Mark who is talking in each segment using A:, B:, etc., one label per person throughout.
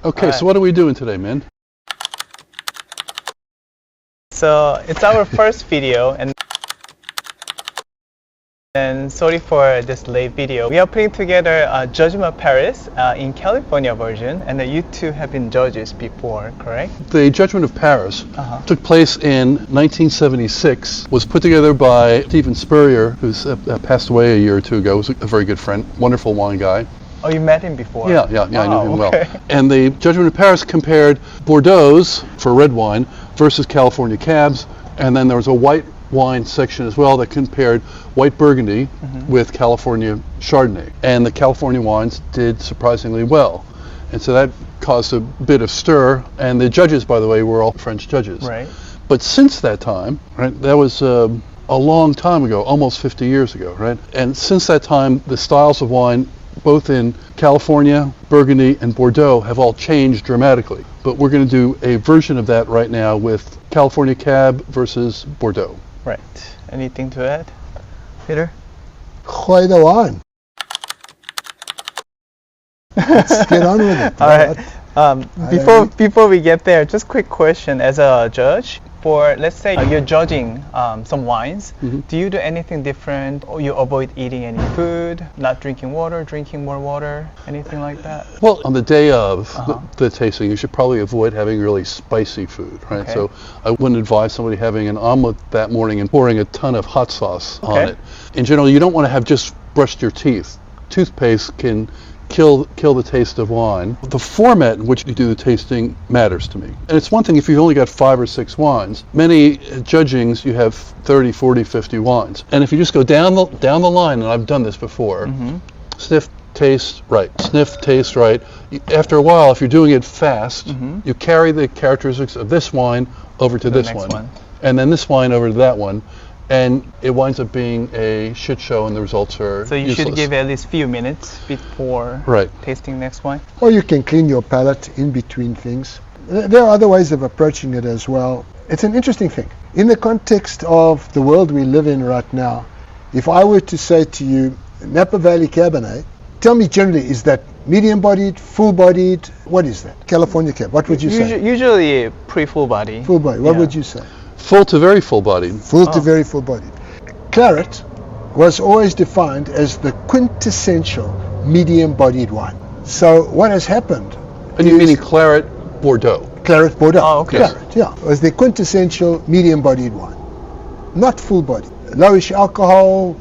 A: Okay, so what are we doing today, man?
B: So it's our first video, and sorry for this late video. We are putting together Judgment of Paris in California version, and you two have been judges before, correct?
A: The Judgment of Paris took place in 1976, was put together by Steven Spurrier, who's passed away a year or two ago. Was a very good friend, wonderful wine guy.
B: Oh, you met him before?
A: Yeah, I knew him
B: okay.
A: well. And the Judgment of Paris compared Bordeaux's, for red wine, versus California Cabs, and then there was a white wine section as well that compared white Burgundy with California Chardonnay. And the California wines did surprisingly well. And so that caused a bit of stir, and the judges, by the way, were all French judges.
B: Right.
A: But since that time, right, that was a long time ago, almost 50 years ago, right? And since that time, the styles of wine, both in California, Burgundy, and Bordeaux, have all changed dramatically. But we're going to do a version of that right now with California Cab versus Bordeaux.
B: Right. Anything to add, Peter?
C: Gooi the wine. Let's get on with it.
B: All right. Before we get there, just quick question. As a judge, for let's say you're judging some wines, do you do anything different, or you avoid eating any food, not drinking water, drinking more water, anything like that?
A: Well, on the day of the tasting, you should probably avoid having really spicy food, right?
B: Okay.
A: So I wouldn't advise somebody having an omelet that morning and pouring a ton of hot sauce on it. In general, you don't want to have just brushed your teeth. Toothpaste can kill the taste of wine. The format in which you do the tasting matters to me. And it's one thing if you've only got 5 or 6 wines. Many judgings you have 30, 40, 50 wines. And if you just go down the line, and I've done this before, sniff, taste, right. Sniff, taste, right. After a while, if you're doing it fast, you carry the characteristics of this wine over to this one. And then this wine over to that one. And it winds up being a shit show, and the results are
B: So you
A: useless.
B: should give at least few minutes before tasting next wine.
C: Or you can clean your palate in between things. There are other ways of approaching it as well. It's an interesting thing. In the context of the world we live in right now, if I were to say to you, Napa Valley Cabernet, tell me generally, is that medium-bodied, full-bodied? What is that? California Cab, what would you say?
B: Usually pre-full body.
C: Full body, what would you say?
A: Full to very full-bodied.
C: Full to very full-bodied. Claret was always defined as the quintessential medium-bodied wine. So what has happened?
A: And you meaning Claret Bordeaux?
C: Claret Bordeaux.
B: Oh, okay.
C: Claret, yeah. Was the quintessential medium-bodied wine. Not full-bodied. Lowish alcohol,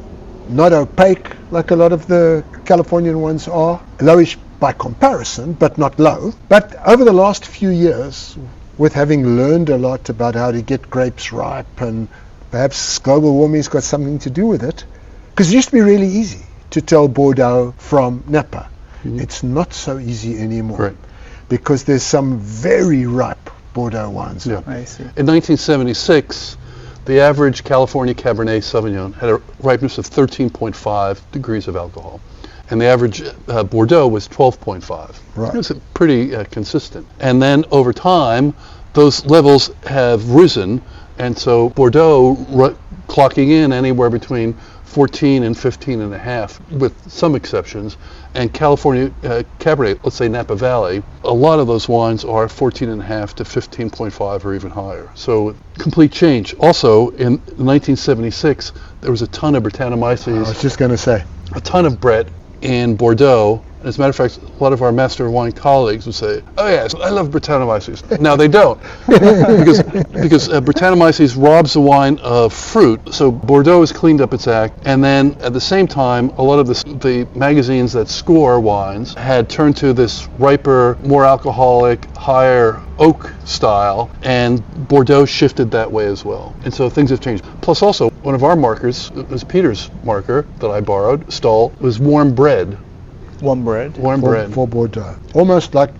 C: not opaque like a lot of the Californian ones are. Lowish by comparison, but not low. But over the last few years, with having learned a lot about how to get grapes ripe, and perhaps global warming's got something to do with it, because it used to be really easy to tell Bordeaux from Napa. It's not so easy anymore, because there's some very ripe Bordeaux wines.
A: Yeah.
B: I see.
A: In 1976, the average California Cabernet Sauvignon had a ripeness of 13.5 degrees of alcohol. And the average Bordeaux was 12.5.
C: Right.
A: It was pretty consistent. And then over time, those levels have risen, and so Bordeaux clocking in anywhere between 14 and 15 and a half, with some exceptions. And California Cabernet, let's say Napa Valley, a lot of those wines are 14 and a half to 15.5 or even higher. So complete change. Also, in 1976, there was a ton of Brettanomyces.
C: I was just going to say.
A: A ton of Brett in Bordeaux. As a matter of fact, a lot of our Master of Wine colleagues would say, oh yes, I love Brettanomyces. Now they don't, because Brettanomyces robs the wine of fruit. So Bordeaux has cleaned up its act, and then at the same time, a lot of the magazines that score wines had turned to this riper, more alcoholic, higher oak style, and Bordeaux shifted that way as well. And so things have changed. Plus also, one of our markers, it was Peter's marker that I borrowed, stole, was warm bread.
B: Warm bread.
A: Warm bread.
C: For Bordeaux. Almost like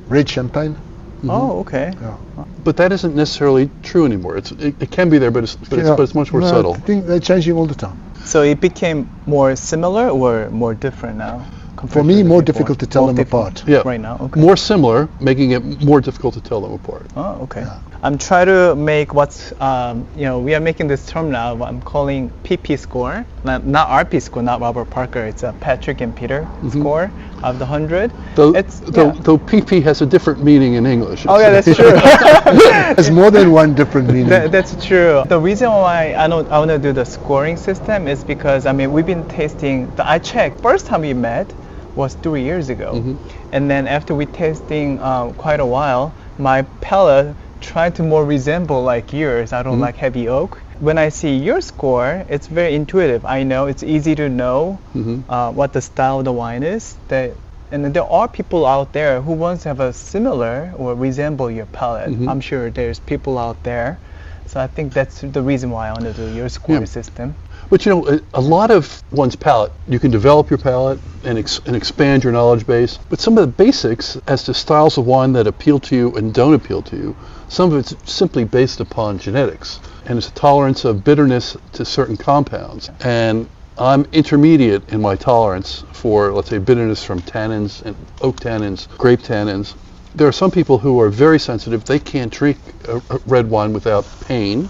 C: red champagne.
B: Oh, okay.
C: Yeah.
A: But that isn't necessarily true anymore. It can be there, but it's much more subtle.
C: I think they're changing all the time.
B: So it became more similar or more different now?
C: For me, more difficult to tell them apart.
A: Yeah.
B: Right now, okay.
A: More similar, making it more difficult to tell them apart.
B: Oh, okay. I'm trying to make what's, we are making this term now, what I'm calling PP score. Not RP score, not Robert Parker. It's a Patrick and Peter score of the 100.
A: Though PP has a different meaning in English.
B: Oh, yeah, that's true.
C: There's more than one different meaning.
B: That's true. The reason why I want to do the scoring system is because, we've been tasting, I checked, first time we met was 3 years ago. And then after we tasting quite a while, my palate tried to more resemble like yours. I don't like heavy oak. When I see your score, it's very intuitive. I know it's easy to know what the style of the wine is. And there are people out there who wants to have a similar or resemble your palate. I'm sure there's people out there. So I think that's the reason why I want to do your score system.
A: But a lot of one's palate, you can develop your palate and expand your knowledge base. But some of the basics as to styles of wine that appeal to you and don't appeal to you, some of it's simply based upon genetics. And it's a tolerance of bitterness to certain compounds. And I'm intermediate in my tolerance for, let's say, bitterness from tannins and oak tannins, grape tannins. There are some people who are very sensitive. They can't drink a red wine without pain.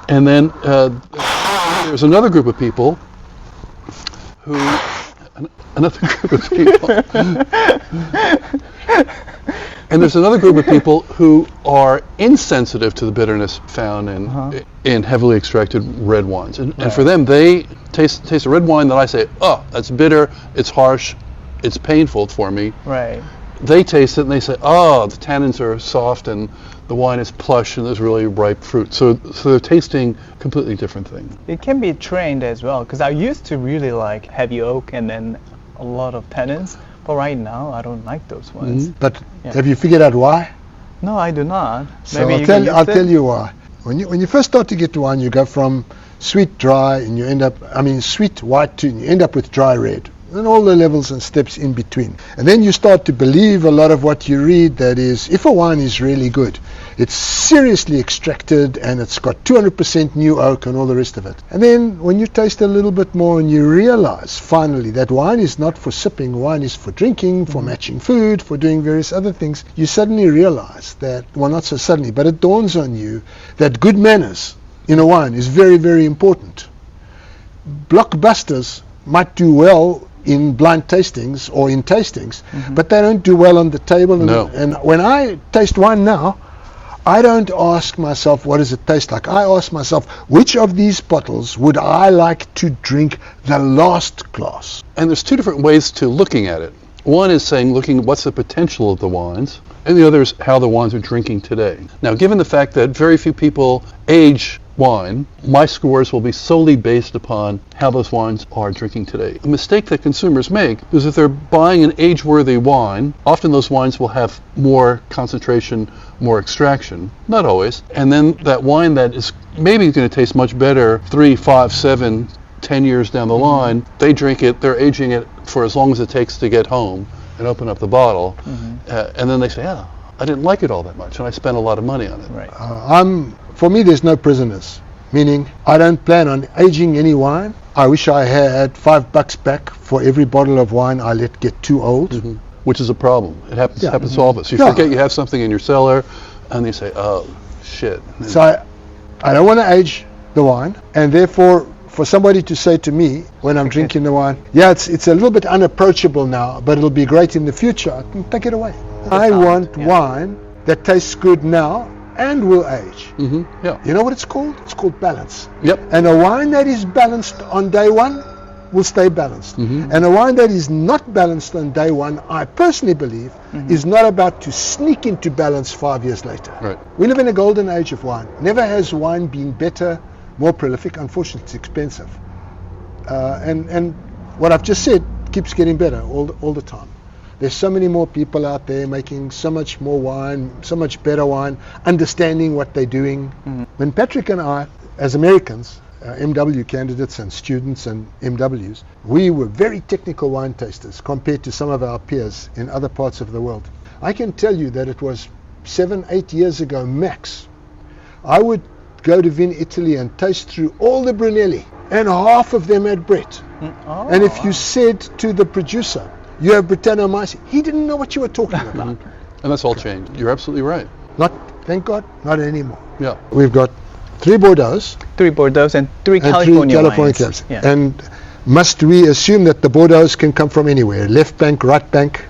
A: And then there's another group of people who are insensitive to the bitterness found in heavily extracted red wines. And for them, they taste a red wine that I say, oh, that's bitter, it's harsh, it's painful for me.
B: Right.
A: They taste it and they say, oh, the tannins are soft and the wine is plush and there's really ripe fruit. So they're tasting completely different things.
B: It can be trained as well, because I used to really like heavy oak and then a lot of tannins. But right now, I don't like those ones.
C: But have you figured out why?
B: No, I do not.
C: So
B: Maybe
C: I'll tell you why. When you first start to get to wine, you go from sweet dry and you end up, sweet white to, and you end up with dry red. And all the levels and steps in between. And then you start to believe a lot of what you read, that is, if a wine is really good, it's seriously extracted and it's got 200% new oak and all the rest of it. And then when you taste a little bit more and you realize finally that wine is not for sipping, wine is for drinking, for matching food, for doing various other things, you suddenly realize that, well, not so suddenly, but it dawns on you that good manners in a wine is very, very important. Blockbusters might do well in blind tastings or in tastings, but they don't do well on the table. And when I taste wine now, I don't ask myself, what does it taste like? I ask myself, which of these bottles would I like to drink the last glass?
A: And there's two different ways to looking at it. One is looking at what's the potential of the wines, and the other is how the wines are drinking today. Now, given the fact that very few people age wine, my scores will be solely based upon how those wines are drinking today. A mistake that consumers make is if they're buying an age-worthy wine, often those wines will have more concentration, more extraction, not always, and then that wine that is maybe going to taste much better 3, 5, 7, 10 years down the line, they drink it, they're aging it for as long as it takes to get home and open up the bottle, and then they say, I didn't like it all that much, and I spent a lot of money on it.
B: Right.
C: For me, there's no prisoners, meaning I don't plan on aging any wine. I wish I had $5 back for every bottle of wine I let get too old.
A: Which is a problem. It happens to all of us. You forget you have something in your cellar, and you say, oh, shit.
C: So I don't want to age the wine, and therefore, for somebody to say to me when I'm drinking the wine, it's a little bit unapproachable now, but it'll be great in the future, I can take it away. I want wine that tastes good now and will age. You know what it's called? It's called balance. And a wine that is balanced on day one will stay balanced. And a wine that is not balanced on day one, I personally believe, is not about to sneak into balance 5 years later. We live in a golden age of wine. Never has wine been better, more prolific. Unfortunately, it's expensive. And what I've just said keeps getting better all the time. There's so many more people out there making so much more wine, so much better wine, understanding what they're doing. When Patrick and I, as Americans, MW candidates and students and MWs, we were very technical wine tasters compared to some of our peers in other parts of the world. I can tell you that it was 7-8 years ago max. I would go to Vin Italy and taste through all the Brunelli, and half of them had Brett.
B: Oh.
C: And if you said to the producer, you have Britannomyces, he didn't know what you were talking about.
A: And that's all changed. You're absolutely right.
C: Not, thank God, not anymore.
A: Yeah.
C: We've got 3 Bordeaux
B: 3 Bordeaux and 3
C: and
B: California
C: 3 California
B: wines.
C: Cabs.
B: Yeah.
C: And must we assume that the Bordeaux can come from anywhere? Left bank, right bank?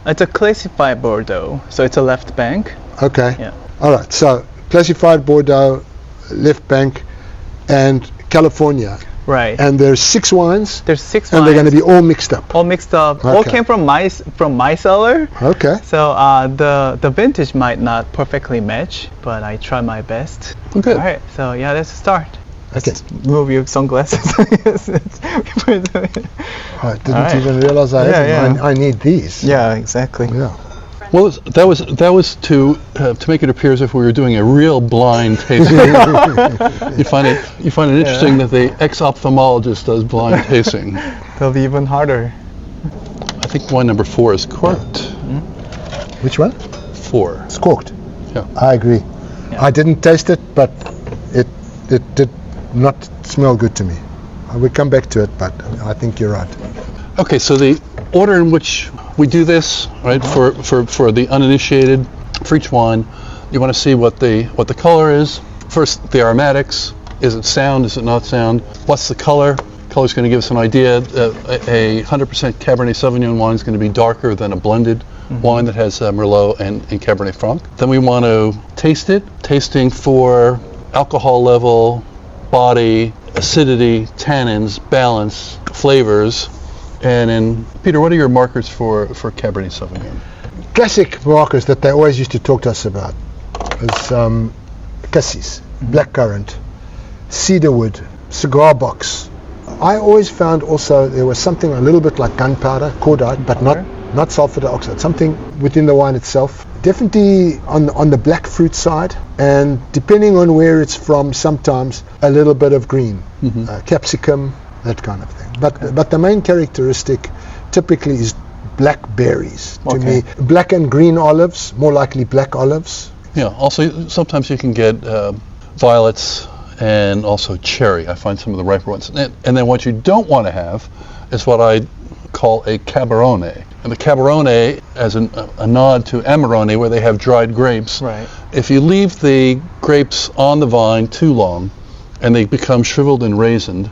B: It's a classified Bordeaux, so it's a left bank.
C: Okay.
B: Yeah.
C: All right. So classified Bordeaux, left bank, and California.
B: Right.
C: And there's 6 wines,
B: There's 6
C: and
B: wines.
C: they're going to be all mixed up.
B: all mixed up. All
C: Okay.
B: came from my cellar.
C: Okay.
B: So the vintage might not perfectly match, but I try my best.
A: Okay.
B: All right. So yeah, let's start.
C: Okay.
B: Move your sunglasses.
C: I didn't
B: right.
C: even realize I
B: Yeah,
C: had them.
B: yeah.
C: I need these.
B: Yeah, exactly.
C: Yeah.
A: Well, that was to make it appear as if we were doing a real blind tasting. you find it interesting that the ex-ophthalmologist does blind tasting.
B: They'll be even harder.
A: I think wine number 4 is corked.
C: Which one?
A: 4.
C: It's corked.
A: Yeah.
C: I agree.
B: Yeah.
C: I didn't taste it, but it did not smell good to me. I will come back to it, but I think you're right.
A: Okay, so the order in which we do this, right, for the uninitiated, for each wine, you want to see what the color is. First, the aromatics. Is it sound? Is it not sound? What's the color? Color's going to give us an idea. A 100% Cabernet Sauvignon wine is going to be darker than a blended wine that has Merlot and Cabernet Franc. Then we want to taste it. Tasting for alcohol level, body, acidity, tannins, balance, flavors. And then, Peter, what are your markers for Cabernet Sauvignon?
C: Classic markers that they always used to talk to us about is cassis, blackcurrant, cedarwood, cigar box. I always found also there was something a little bit like gunpowder, cordite, but not sulfur dioxide, something within the wine itself. Definitely on the black fruit side, and depending on where it's from, sometimes a little bit of green, capsicum, that kind of thing. But the main characteristic typically is black berries to me. Black and green olives, more likely black olives.
A: Yeah, also sometimes you can get violets and also cherry. I find some of the riper ones. And then what you don't want to have is what I call a Cabernet. And the Cabernet, as a nod to Amarone, where they have dried grapes,
B: Right.
A: if you leave the grapes on the vine too long and they become shriveled and raisined,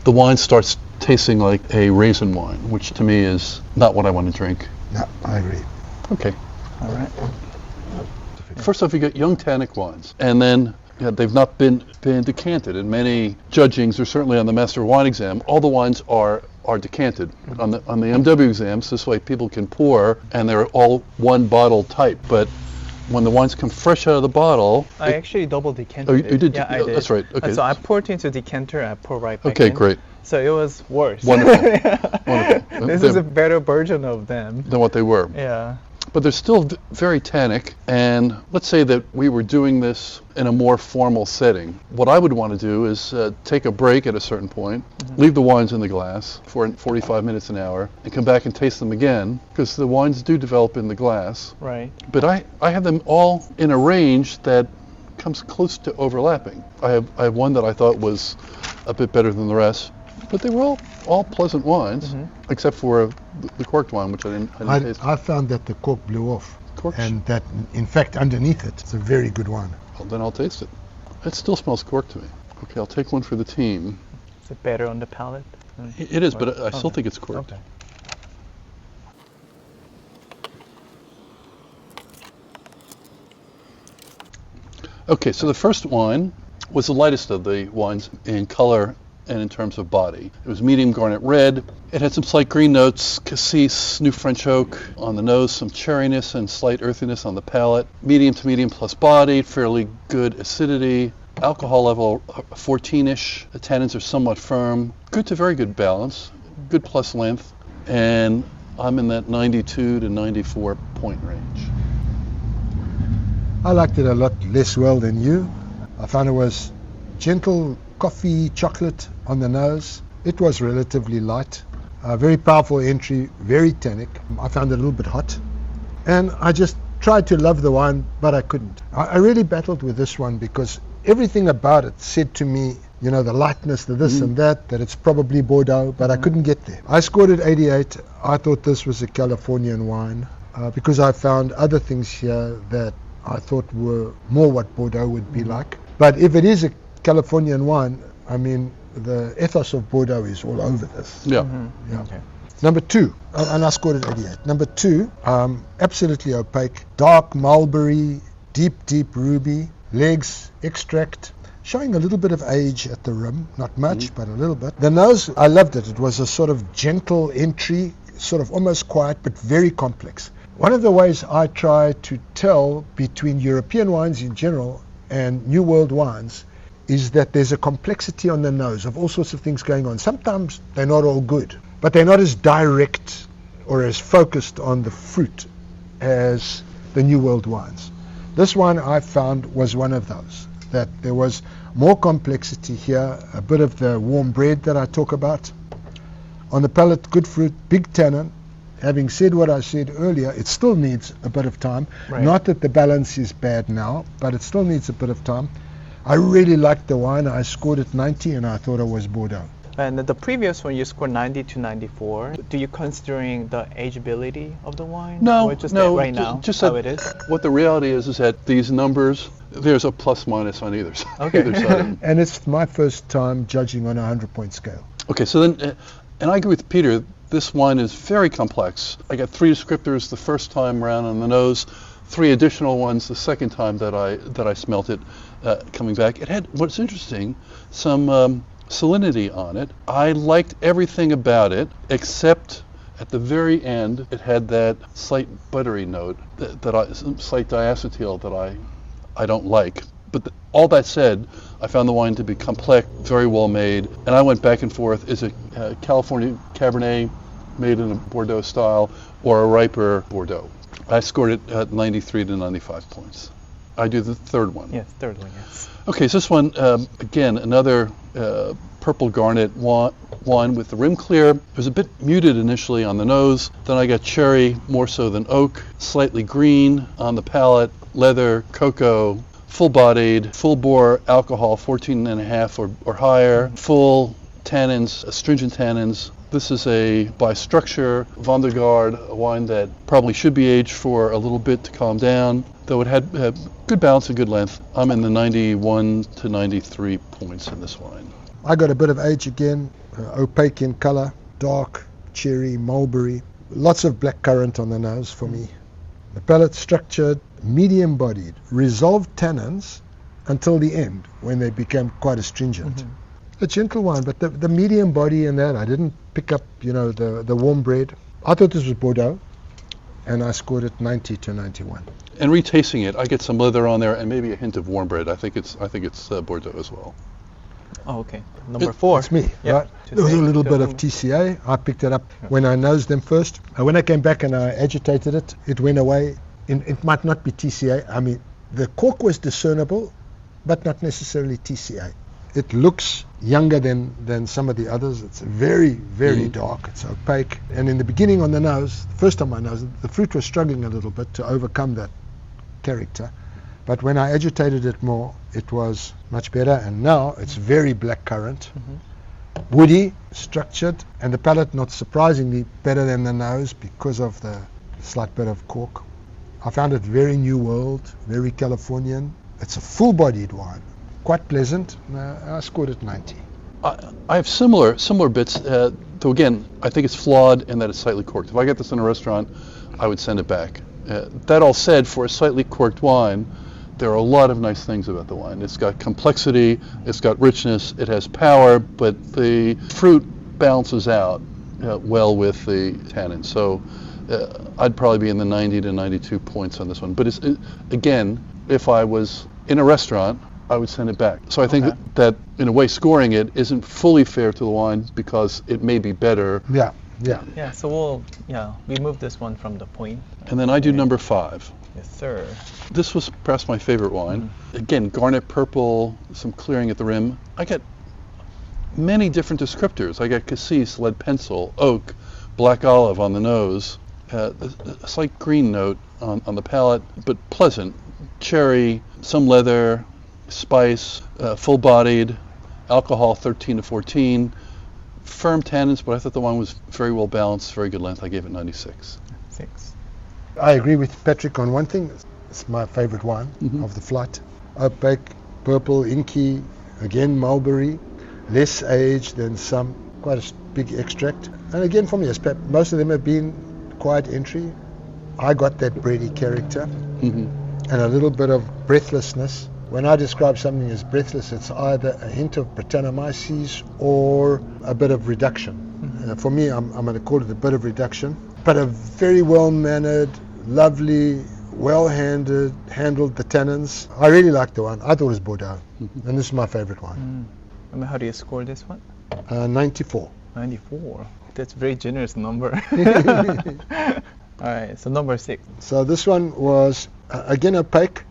A: the wine starts tasting like a raisin wine, which to me is not what I want to drink.
C: No, I agree.
A: Okay.
B: All right.
A: First off, you get young tannic wines, and then they've not been decanted. In many judgings, or certainly on the Master Wine Exam, all the wines are decanted. On the MW exams, this way people can pour, and they're all one bottle type. But when the wines come fresh out of the bottle,
B: I actually double decanted.
A: Oh, you did?
B: Yeah, I
A: Oh,
B: did.
A: that's right. Okay.
B: So I poured into decanter, I pour right back
A: okay,
B: in.
A: great,
B: So it was worse.
A: wonderful, wonderful.
B: This is a better version of them.
A: Than what they were.
B: Yeah.
A: But they're still very tannic, and let's say that we were doing this in a more formal setting. What I would want to do is take a break at a certain point, leave the wines in the glass for 45 minutes, an hour, and come back and taste them again, because the wines do develop in the glass.
B: Right.
A: But I have them all in a range that comes close to overlapping. I have one that I thought was a bit better than the rest, but they were all pleasant wines, except for the corked wine, which I didn't taste.
C: I found that the cork blew off,
A: Corks?
C: and that in fact underneath it's a very good wine.
A: Well, then I'll taste it. It still smells corked to me. Okay, I'll take one for the team.
B: Is it better on the palate?
A: It is, but I still think it's corked.
B: Okay.
A: Okay, so the first wine was the lightest of the wines in color and in terms of body. It was medium garnet red. It had some slight green notes, cassis, new French oak on the nose, some cherryness and slight earthiness on the palate. Medium to medium plus body, fairly good acidity. Alcohol level 14-ish. The tannins are somewhat firm. Good to very good balance. Good plus length. And I'm in that 92 to 94 point range.
C: I liked it a lot less well than you. I found it was gentle coffee chocolate on the nose. It was relatively light. Very powerful entry, very tannic. I found it a little bit hot. And I just tried to love the wine, but I couldn't. I really battled with this one because everything about it said to me, you know, the lightness, the this and that it's probably Bordeaux, but I couldn't get there. I scored at 88. I thought this was a Californian wine because I found other things here that I thought were more what Bordeaux would be like. But if it is a Californian wine, I mean, the ethos of Bordeaux is all over this.
A: Yeah.
C: Yeah.
B: Okay.
C: Number 2, and I scored at 88. Number 2, absolutely opaque, dark mulberry, deep ruby, legs, extract, showing a little bit of age at the rim, not much, but a little bit. The nose, I loved it. It was a sort of gentle entry, sort of almost quiet, but very complex. One of the ways I try to tell between European wines in general and New World wines is that there's a complexity on the nose of all sorts of things going on. Sometimes they're not all good, but they're not as direct or as focused on the fruit as the New World wines. This one I found was one of those, that there was more complexity here, a bit of the warm bread that I talk about. On the palate, good fruit, big tannin. Having said what I said earlier, it still needs a bit of time.
B: Right.
C: Not that the balance is bad now, but it still needs a bit of time. I really liked the wine. I scored it 90 and I thought it was Bordeaux.
B: And the previous one you scored 90 to 94. Do you considering the ageability of the wine?
A: No,
B: or just
A: no,
B: that right now,
A: just
B: how
A: that
B: it is?
A: What the reality is that these numbers, there's a plus minus on either side.
B: Okay.
A: Either side.
C: And it's my first time judging on a 100-point scale.
A: Okay, so then, and I agree with Peter, this wine is very complex. I got 3 descriptors the first time around on the nose, 3 additional ones the second time that I smelt it coming back. It had, what's interesting, some salinity on it. I liked everything about it except at the very end it had that slight buttery note some slight diacetyl that I don't like. But all that said, I found the wine to be complex, very well made, and I went back and forth. Is it California Cabernet made in a Bordeaux style or a riper Bordeaux? I scored it at 93 to 95 points. I do the third one.
B: Yes, third one, yes.
A: Okay, so this one, again, another purple garnet wine with the rim clear. It was a bit muted initially on the nose. Then I got cherry more so than oak, slightly green on the palate, leather, cocoa, full-bodied, full-bore alcohol, 14.5 or higher, full tannins, astringent tannins. This is by structure, Van der Garde, a wine that probably should be aged for a little bit to calm down, though it had good balance and good length. I'm in the 91 to 93 points in this wine.
C: I got a bit of age again, opaque in color, dark, cherry, mulberry, lots of black currant on the nose for me. The palate structured, medium-bodied, resolved tannins until the end when they became quite astringent. Mm-hmm. A gentle wine, but the medium body in that, I didn't pick up, the warm bread. I thought this was Bordeaux, and I scored it 90 to 91.
A: And retasting it, I get some leather on there and maybe a hint of warm bread. I think it's Bordeaux as well.
B: Oh, okay. Number 4.
C: It's me,
B: Yep.
C: right? There was a little bit of TCA. I picked it up when I nosed them first. When I came back and I agitated it, it went away. It might not be TCA. I mean, the cork was discernible, but not necessarily TCA. It looks younger than some of the others. It's very, very dark. It's opaque. And in the beginning on the nose, the first time I nosed it, the fruit was struggling a little bit to overcome that character. But when I agitated it more, it was much better. And now it's very black currant, woody, structured, and the palate, not surprisingly, better than the nose because of the slight bit of cork. I found it very New World, very Californian. It's a full-bodied wine. Quite pleasant. I scored it 90.
A: I have similar bits, though again, I think it's flawed in that it's slightly corked. If I get this in a restaurant, I would send it back. That all said, for a slightly corked wine, there are a lot of nice things about the wine. It's got complexity, it's got richness, it has power, but the fruit balances out well with the tannin. So I'd probably be in the 90 to 92 points on this one. But again, if I was in a restaurant, I would send it back. So I think that in a way scoring it isn't fully fair to the wine because it may be better.
B: Yeah, so we move this one from the point.
A: And then I do number 5.
B: Yes, sir.
A: This was perhaps my favorite wine. Again, garnet purple, some clearing at the rim. I got many different descriptors. I got cassis, lead pencil, oak, black olive on the nose, a slight green note on the palate, but pleasant. Cherry, some leather, spice, full-bodied, alcohol 13 to 14, firm tannins, but I thought the wine was very well balanced, very good length. I gave it 96.
B: 6.
C: I agree with Patrick on one thing. It's my favorite wine of the flight. Opaque, purple, inky, again mulberry, less aged than some, quite a big extract. And again for me, most of them have been quiet entry. I got that bready character and a little bit of breathlessness. When I describe something as breathless, it's either a hint of Brettanomyces or a bit of reduction. For me, I'm going to call it a bit of reduction. But a very well-mannered, lovely, handled the tannins. I really liked the one. I thought it was Bordeaux. And this is my favorite one.
B: I mean, how do you score this one?
C: 94.
B: 94. That's a very generous number. All right, so number 6.
C: So this one was, again, opaque,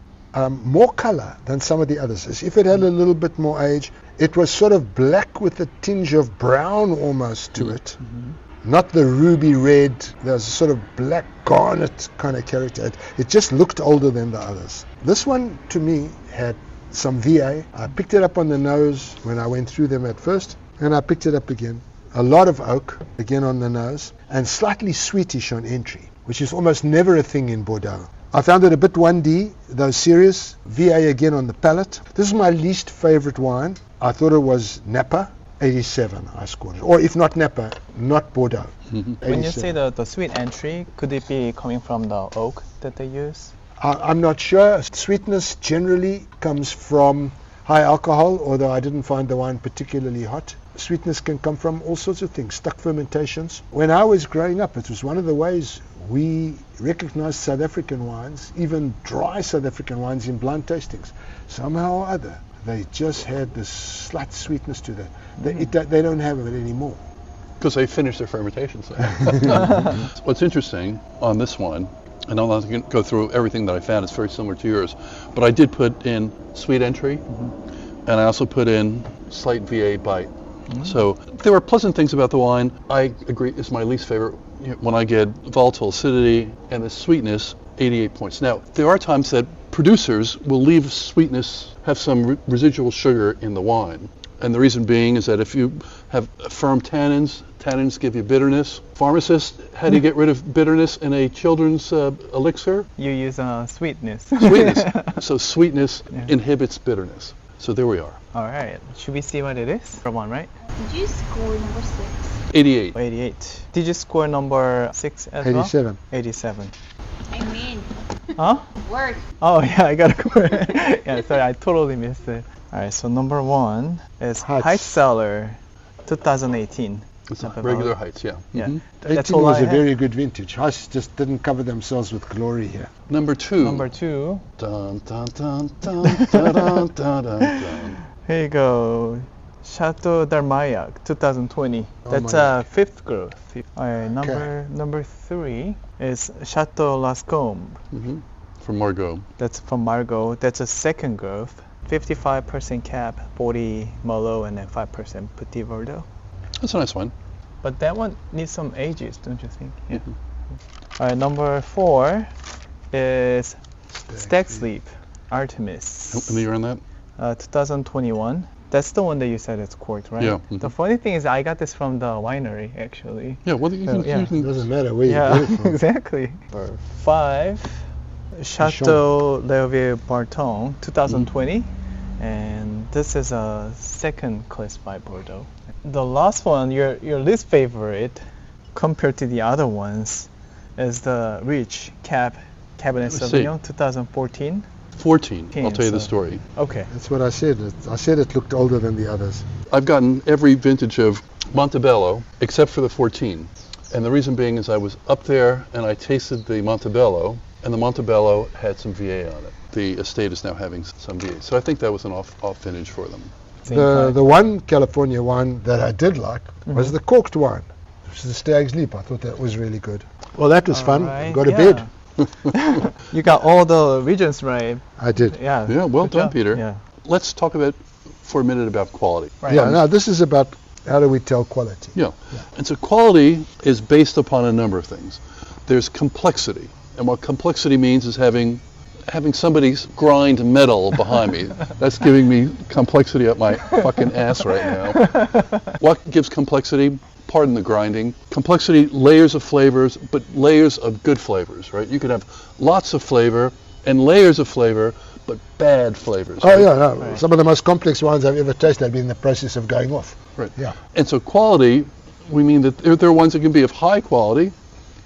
C: more color than some of the others. As if it had a little bit more age. It was sort of black with a tinge of brown almost to it. Not the ruby red. There's a sort of black garnet kind of character. It just looked older than the others. This one, to me, had some VA. I picked it up on the nose when I went through them at first, and I picked it up again. A lot of oak, again on the nose, and slightly sweetish on entry, which is almost never a thing in Bordeaux. I found it a bit 1D, though serious. VA again on the palate. This is my least favorite wine. I thought it was Napa. 87 I scored it. Or if not Napa, not Bordeaux.
B: When you say the sweet entry, could it be coming from the oak that they use?
C: I'm not sure. Sweetness generally comes from high alcohol, although I didn't find the wine particularly hot. Sweetness can come from all sorts of things, stuck fermentations. When I was growing up, it was one of the ways we recognized South African wines, even dry South African wines in blind tastings. Somehow or other, they just had this slight sweetness to them. They don't have it anymore.
A: Because they finished their fermentation. So. What's interesting on this one, and I'm not going to go through everything that I found, it's very similar to yours, but I did put in sweet entry, and I also put in slight VA bite. So there were pleasant things about the wine. I agree, it's my least favorite. When I get volatile acidity and the sweetness, 88 points. Now, there are times that producers will leave sweetness, have some residual sugar in the wine. And the reason being is that if you have firm tannins give you bitterness. Pharmacists had to get rid of bitterness in a children's elixir.
B: You use sweetness.
A: Sweetness. So sweetness inhibits bitterness. So there we are.
B: All right. Should we see what it is? For one, right?
D: Did you score number 6?
A: 88.
B: 88. Did you score number 6 as
C: 87.
B: well? 87.
D: I mean,
B: Huh?
D: word.
B: Oh yeah, I gotta go. Yeah, sorry, I totally missed it. All right, so number 1 is
C: Heights.
B: Heights Cellar, 2018.
A: It's
B: Napa
A: regular
B: Valley.
A: Heights, yeah.
B: Yeah,
A: Mhm.
B: that's
C: 18
B: all
C: was
B: I
C: a
B: had.
C: very good vintage. Heights just didn't cover themselves with glory here.
A: Number 2.
B: Number 2.
A: Dun, dun, dun, dun, dun, dun, dun, dun.
B: Here you go. Chateau d'Armagnac, 2020.
C: Oh
B: That's
C: my
B: fifth growth. All right, number 3 is Chateau Lascombe.
A: Mhm. From Margaux.
B: That's from Margaux. That's a second growth. 55% Cab, 40 Merlot, and then 5% Petit Verdot.
A: That's a nice one.
B: But that one needs some ages, don't you think? Yeah. All right, number 4 is Stag Sleep, Artemis.
A: And the year on that?
B: 2021. That's the one that you said it's corked, right?
A: Yeah.
B: The funny thing is I got this from the winery, actually.
A: Yeah, well, you can,
B: yeah.
A: you
C: It
A: can
C: doesn't matter where you
B: Yeah,
C: get it from.
B: exactly. 5, Chateau Leoville Barton, 2020. And this is a second classified Bordeaux. The last one, your least favorite, compared to the other ones, is the Rich Cabernet
A: Let's see.
B: Sauvignon, 2014.
A: 14. I'll tell you the
B: so-
A: story.
B: Okay.
C: That's what I said. I said it looked older than the others.
A: I've gotten every vintage of Montebello except for the 14. And the reason being is I was up there and I tasted the Montebello, and the Montebello had some VA on it. The estate is now having some VA. So I think that was an off vintage for them.
C: The one California wine that I did like was the corked wine, which is the Stag's Leap. I thought that was really good. Well, that was fun.
B: Alright,
C: Got a
B: yeah.
C: bed.
B: You got all the regions right.
C: I did.
B: Yeah.
A: Yeah, well
B: good
A: done,
B: job.
A: Peter.
B: Yeah.
A: Let's talk about for a minute about quality.
B: Right.
C: Yeah, no, this is about how do we tell quality.
A: Yeah. And so quality is based upon a number of things. There's complexity. And what complexity means is having having somebody grind metal behind me. That's giving me complexity up my fucking ass right now. What gives complexity? Pardon the grinding. Complexity, layers of flavors, but layers of good flavors, right? You could have lots of flavor and layers of flavor, but bad flavors.
C: Oh
A: right?
C: yeah, no. Right. Some of the most complex wines I've ever tasted have been in the process of going off.
A: Right.
C: Yeah.
A: And so quality, we mean that there are ones that can be of high quality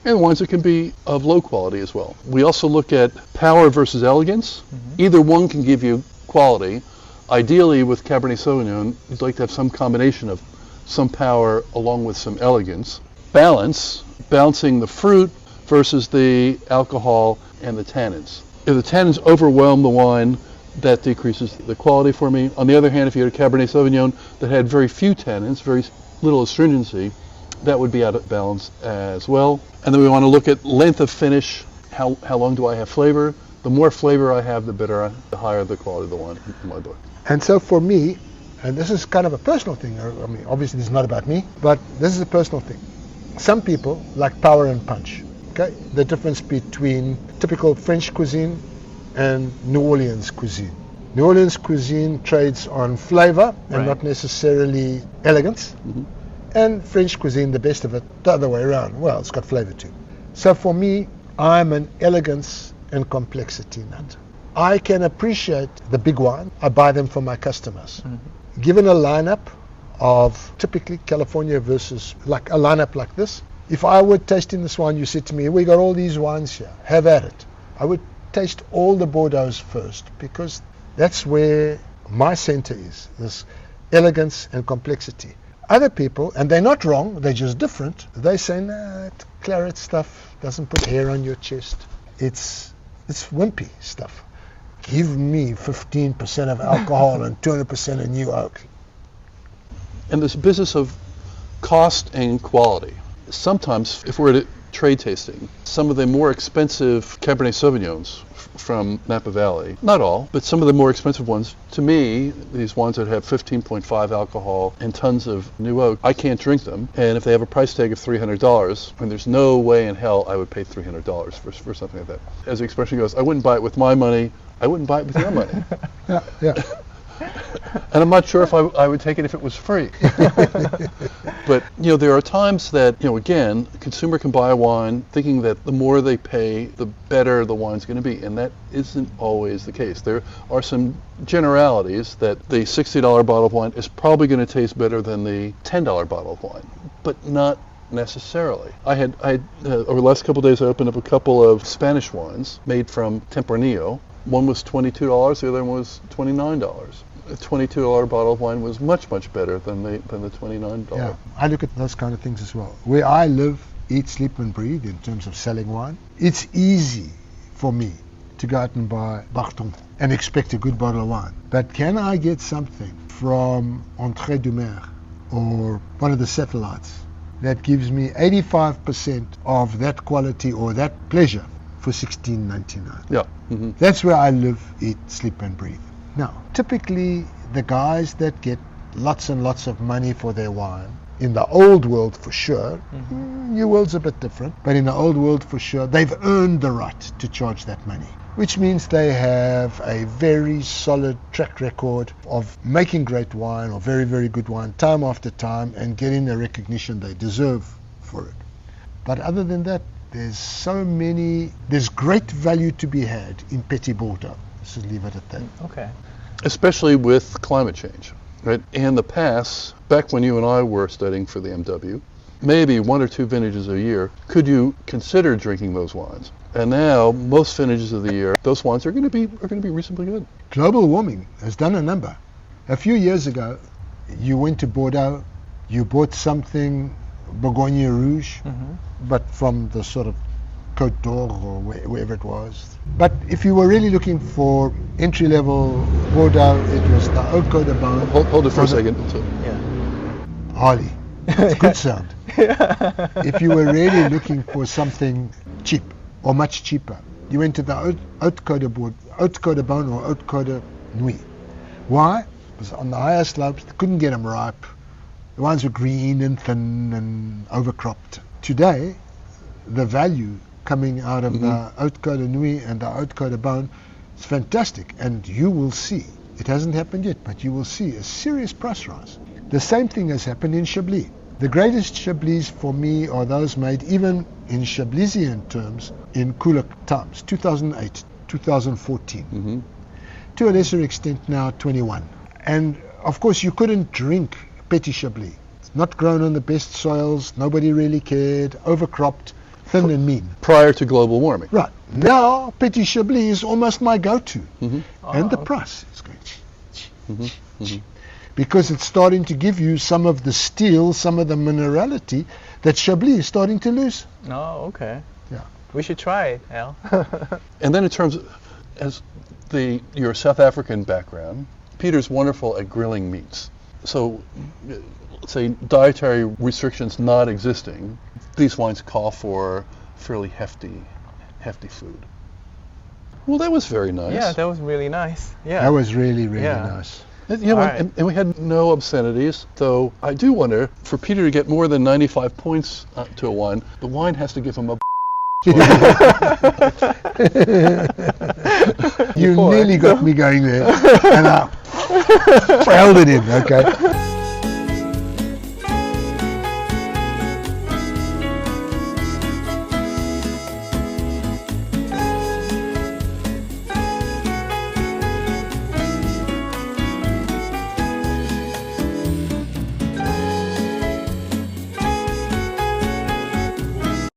A: and ones that can be of low quality as well. We also look at power versus elegance. Mm-hmm. Either one can give you quality. Ideally, with Cabernet Sauvignon, you'd like to have some combination of some power along with some elegance. Balancing the fruit versus the alcohol and the tannins. If the tannins overwhelm the wine, that decreases the quality for me. On the other hand, if you had a Cabernet Sauvignon that had very few tannins, very little astringency, that would be out of balance as well. And then we want to look at length of finish. How long do I have flavor? The more flavor I have, the better, the higher the quality of the wine in my book.
C: And so for me, and this is kind of a personal thing, I mean, obviously this is not about me, but this is a personal thing. Some people like power and punch. Okay, the difference between typical French cuisine and New Orleans cuisine. New Orleans cuisine trades on flavor and not necessarily elegance. Mm-hmm. And French cuisine, the best of it, the other way around. Well, it's got flavor too. So for me, I'm an elegance and complexity nut. I can appreciate the big wine. I buy them for my customers. Mm-hmm. Given a lineup of typically California versus like a lineup like this, if I were tasting this wine, you said to me, we got all these wines here, have at it. I would taste all the Bordeaux first because that's where my center is, this elegance and complexity. Other people, and they're not wrong, they're just different, they say, nah, that claret stuff doesn't put hair on your chest. It's wimpy stuff. Give me 15% of alcohol and 200% of new oak.
A: And this business of cost and quality. Sometimes, if we're at a trade tasting, some of the more expensive Cabernet Sauvignons from Napa Valley, not all, but some of the more expensive ones, to me, these ones that have 15.5 alcohol and tons of new oak, I can't drink them. And if they have a price tag of $300, and there's no way in hell I would pay $300 for something like that. As the expression goes, I wouldn't buy it with my money, I wouldn't buy it with your money.
C: Yeah.
A: And I'm not sure if I would take it if it was free. But, there are times that, again, a consumer can buy a wine thinking that the more they pay, the better the wine's going to be. And that isn't always the case. There are some generalities that the $60 bottle of wine is probably going to taste better than the $10 bottle of wine, but not necessarily. I had over the last couple of days, I opened up a couple of Spanish wines made from Tempranillo. One was $22, the other one was $29. A $22 bottle of wine was much, much better than the $29.
C: Yeah, I look at those kind of things as well. Where I live, eat, sleep and breathe in terms of selling wine, it's easy for me to go out and buy Barton and expect a good bottle of wine. But can I get something from Entrée du Mer or one of the satellites that gives me 85% of that quality or that pleasure for $16.99?
A: Yeah. Mm-hmm.
C: That's where I live, eat, sleep and breathe. Now, typically the guys that get lots and lots of money for their wine, in the old world for sure, New world's a bit different, but in the old world for sure, they've earned the right to charge that money, which means they have a very solid track record of making great wine or very, very good wine time after time and getting the recognition they deserve for it. But other than that, there's great value to be had in Petit Bordeaux. Let's leave it at that.
B: Okay.
A: Especially with climate change, right? In the past, back when you and I were studying for the MW, maybe 1 or 2 vintages a year, could you consider drinking those wines? And now, most vintages of the year, those wines are going to be reasonably good.
C: Global warming has done a number. A few years ago, you went to Bordeaux, you bought something Bourgogne Rouge, but from the sort of Côte d'Or or wherever it was. But if you were really looking for entry-level Bordeaux, it was the Haute Côte de Beaune.
A: Hold it for a second.
B: Yeah.
C: Harley. It's a good sound. If you were really looking for something cheap or much cheaper, you went to the Haute Côte de Beaune or Haute Côte de Nuit. Why? Because on the higher slopes, they couldn't get them ripe. The ones were green and thin and overcropped. Today, the value coming out of the Haute Côte de Nuit and the Haute Côte de Beaune It's fantastic, and you will see, it hasn't happened yet, but you will see a serious price rise. The same thing has happened in Chablis. The greatest Chablis for me are those made even in Chablisian terms in cooler times, 2008, 2014. To a lesser extent now, 21. And of course you couldn't drink Petit Chablis. It's not grown on the best soils, nobody really cared, overcropped, thin and mean.
A: Prior to global warming.
C: Right. Now Petit Chablis is almost my go-to. And the price is going because it's starting to give you some of the steel, some of the minerality that Chablis is starting to lose.
B: Oh, okay.
C: Yeah.
B: We should try it, Al.
A: And then in terms of, as your South African background, Peter's wonderful at grilling meats. So, let's say dietary restrictions not existing, these wines call for fairly hefty food. Well, that was very nice.
B: Yeah, that was really nice. Yeah.
C: That was really, really
B: Yeah.
C: nice.
A: And, you know,
B: All right.
A: and we had no obscenities, though I do wonder, for Peter to get more than 95 points to a wine, the wine has to give him a
C: You nearly got me going there, and I held it in, okay?